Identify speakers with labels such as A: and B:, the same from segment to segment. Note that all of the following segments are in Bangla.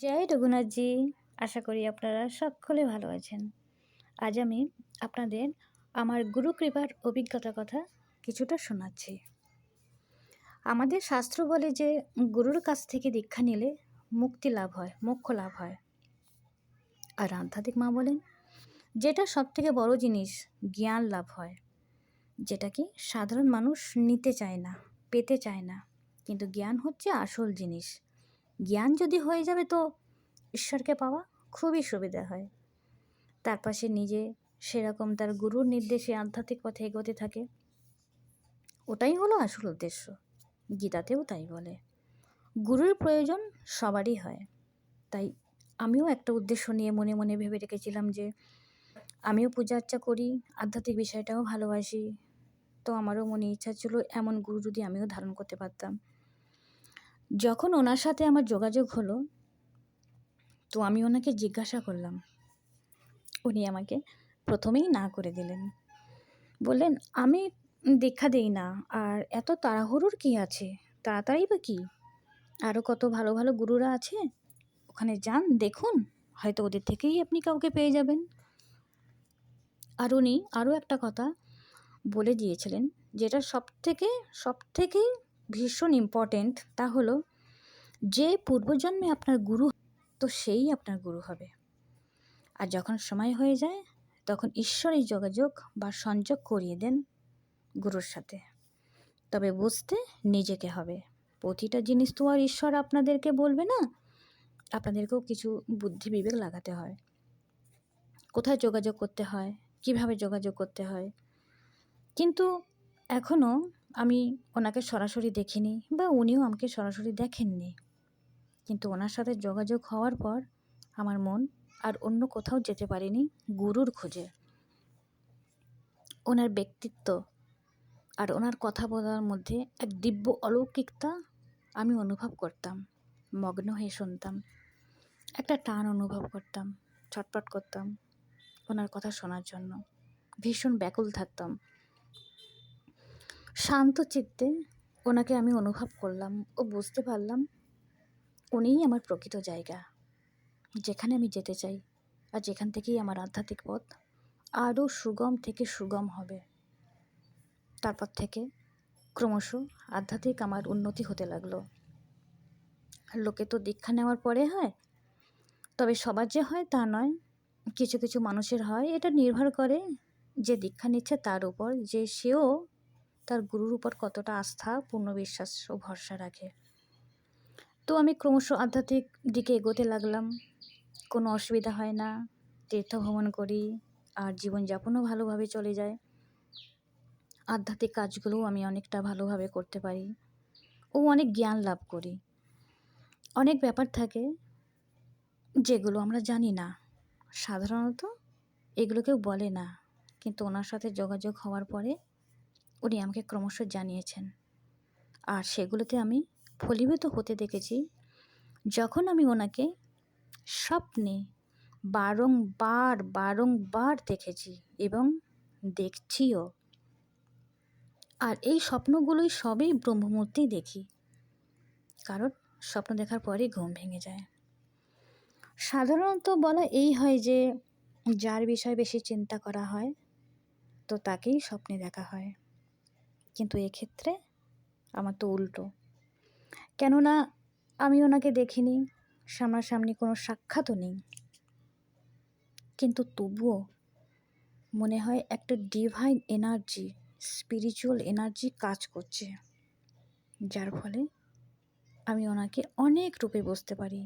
A: জয় রঘুনাথজি। আশা করি আপনারা সকলে ভালো আছেন। আজ আমি আপনাদের আমার গুরু কৃপার অভিজ্ঞতার কথা কিছুটা শোনাচ্ছি। আমাদের শাস্ত্র বলে যে গুরুর কাছ থেকে দীক্ষা নিলে মুক্তি লাভ হয়, মোক্ষ লাভ হয়। আর আধ্যাত্মিক মা বলেন যেটা সবথেকে বড় জিনিস, জ্ঞান লাভ হয়, যেটা কি সাধারণ মানুষ নিতে চায় না, পেতে চায় না। কিন্তু জ্ঞান হচ্ছে আসল জিনিস। জ্ঞান যদি হয়ে যাবে তো ঈশ্বরকে পাওয়া খুবই সুবিধা হয়। তারপর সে নিজে সেরকম তার গুরুর নির্দেশে আধ্যাত্মিক পথে এগোতে থাকে। ওটাই হলো আসল উদ্দেশ্য। গীতাতেও তাই বলে। গুরুর প্রয়োজন সবারই হয়। তাই আমিও একটা উদ্দেশ্য নিয়ে মনে মনে ভেবে রেখেছিলাম যে আমিও পূজা আর্চা করি, আধ্যাত্মিক বিষয়টাও ভালোবাসি। তো আমারও মনে ইচ্ছা ছিল এমন গুরু যদি আমিও ধারণ করতে পারতাম। যখন ওনার সাথে আমার যোগাযোগ হলো, তো আমি ওনাকে জিজ্ঞাসা করলাম। উনি আমাকে প্রথমেই না করে দিলেন। বললেন, আমি দীক্ষা দেই না, আর এত তাড়াহুড়োর কী আছে, তাড়াতাড়ি বা কী, আরও কত ভালো ভালো গুরুরা আছে, ওখানে যান, দেখুন, হয়তো ওদের থেকেই আপনি কাউকে পেয়ে যাবেন। আর উনি আরও একটা কথা বলে দিয়েছিলেন, যেটা সবথেকেই ভীষণ ইম্পর্টেন্ট, তা হলো যে পূর্বজন্মে আপনার গুরু, তো সেই আপনার গুরু হবে। আর যখন সময় হয়ে যায় তখন ঈশ্বরের যোগাযোগ বা সংযোগ করিয়ে দেন গুরুর সাথে। তবে বুঝতে নিজেকে হবে। প্রতিটা জিনিস তো আর ঈশ্বর আপনাদেরকে বলবে না, আপনাদেরকেও কিছু বুদ্ধি বিবেক লাগাতে হয়। কোথায় যোগাযোগ করতে হয়, কিভাবে যোগাযোগ করতে হয়। কিন্তু এখনও আমি ওনাকে সরাসরি দেখিনি, বা উনিও আমাকে সরাসরি দেখেননি। কিন্তু ওনার সাথে যোগাযোগ হওয়ার পর আমার মন আর অন্য কোথাও যেতে পারেনি গুরুর খোঁজে। ওনার ব্যক্তিত্ব আর ওনার কথা বলার মধ্যে এক দিব্য অলৌকিকতা আমি অনুভব করতাম। মগ্ন হয়ে শুনতাম, একটা টান অনুভব করতাম, ছটফট করতাম ওনার কথা শোনার জন্য, ভীষণ ব্যাকুল থাকতাম। শান্ত চিত্তে ওনাকে আমি অনুভব করলাম ও বুঝতে পারলাম উনিই আমার প্রকৃত জায়গা, যেখানে আমি যেতে চাই, আর যেখান থেকেই আমার আধ্যাত্মিক পথ আরও সুগম থেকে সুগম হবে। তারপর থেকে ক্রমশ আধ্যাত্মিক আমার উন্নতি হতে লাগলো। লোকে তো দীক্ষা নেওয়ার পরে হয়, তবে সবার যে হয় তা নয়, কিছু কিছু মানুষের হয়। এটা নির্ভর করে যে দীক্ষা নিচ্ছে তার উপর, যে সেও তার গুরুর উপর কতটা আস্থা, পূর্ণ বিশ্বাস ও ভরসা রাখে। তো আমি ক্রমশ আধ্যাত্মিক দিকে এগোতে লাগলাম। কোনো অসুবিধা হয় না, তীর্থ ভ্রমণ করি, আর জীবনযাপনও ভালোভাবে চলে যায়। আধ্যাত্মিক কাজগুলোও আমি অনেকটা ভালোভাবে করতে পারি ও অনেক জ্ঞান লাভ করি। অনেক ব্যাপার থাকে যেগুলো আমরা জানি না, সাধারণত এগুলো কেউ বলে না, কিন্তু ওনার সাথে যোগাযোগ হওয়ার পরে উনি আমাকে ক্রমশ জানিয়েছেন। আর সেগুলোতে আমি ফলীভূত হতে দেখেছি যখন আমি ওনাকে স্বপ্নে বারংবার দেখেছি এবং দেখছিও। আর এই স্বপ্নগুলোই সবই ব্রহ্মমূর্তিই দেখি, কারণ স্বপ্ন দেখার পরেই ঘুম ভেঙে যায়। সাধারণত বলা এই হয় যে যার বিষয়ে বেশি চিন্তা করা হয় তো তাকেই স্বপ্নে দেখা হয়, কিন্তু এক্ষেত্রে আমার তো উল্টো। কেননা আমি ওনাকে দেখিনি, সামনাসামনি কোনো সাক্ষাৎও নেই, কিন্তু তবুও মনে হয় একটা ডিভাইন এনার্জি, স্পিরিচুয়াল এনার্জি কাজ করছে, যার ফলে আমি ওনাকে অনেক রূপে বুঝতে পারি।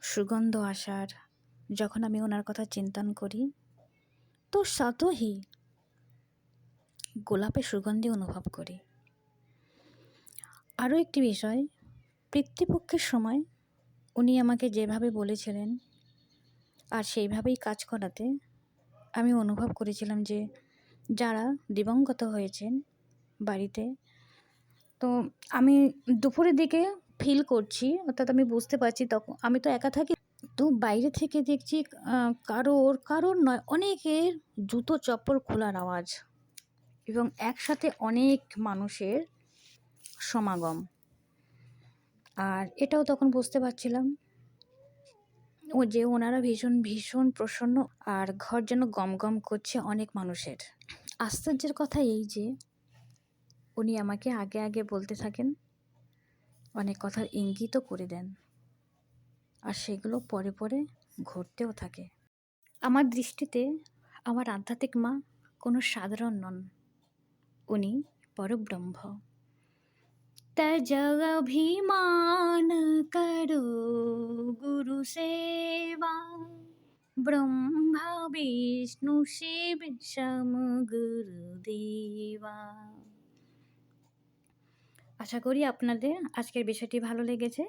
A: সুগন্ধ আসার, যখন আমি ওনার কথা চিন্তন করি তো স্বতঃই গোলাপের সুগন্ধি অনুভব করি। আরও একটি বিষয়, পিতৃপক্ষের সময় উনি আমাকে যেভাবে বলেছিলেন আর সেইভাবেই কাজ করাতে আমি অনুভব করেছিলাম যে যারা দিবঙ্গত হয়েছেন বাড়িতে, তো আমি দুপুরের দিকে ফিল করছি, অর্থাৎ আমি বুঝতে পারছি, তখন আমি তো একা থাকি, তো বাইরে থেকে দেখছি কারোর নয়, অনেকের জুতো চপ্পল খোলার আওয়াজ এবং একসাথে অনেক মানুষের সমাগম। আর এটাও তখন বুঝতে পারছিলাম ওনারা ভীষণ ভীষণ প্রসন্ন, আর ঘর যেন গমগম করছে অনেক মানুষের। আশ্চর্যের কথা এই যে উনি আমাকে আগে আগে বলতে থাকেন, অনেক কথার ইঙ্গিতও করে দেন, আর সেগুলো পরে পরে ঘটতেও থাকে। আমার দৃষ্টিতে আমার আধ্যাত্মিক মা কোনো সাধারণ নন, উনি পরব্রহ্ম। त्यज अभिमान करो गुरु सेवा, ब्रह्मा विष्णु शिव सम गुरुदेवा। আশা করি আপনাদের আজকের বিষয়টি ভালো লেগেছে।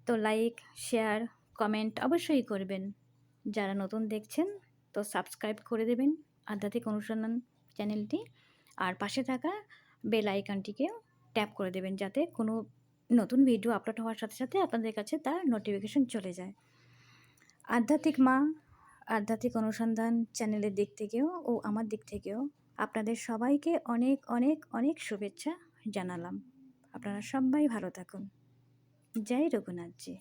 A: তো লাইক, শেয়ার, কমেন্ট অবশ্যই করবেন। যারা নতুন দেখছেন তো সাবস্ক্রাইব করে দেবেন আধ্যাত্মিক অনুসন্ধান চ্যানেলটি, আর পাশে থাকা বেল আইকনটিকেও ট্যাপ করে দেবেন, যাতে কোনো নতুন ভিডিও আপলোড হওয়ার সাথে সাথে আপনাদের কাছে তার নোটিফিকেশন চলে যায়। আধ্যাত্মিক মা, আধ্যাত্মিক অনুসন্ধান চ্যানেলের দিক থেকেও ও আমার দিক থেকেও আপনাদের সবাইকে অনেক অনেক অনেক শুভেচ্ছা জানালাম। আপনারা সবাই ভালো থাকুন। জয় রঘুনাথজি।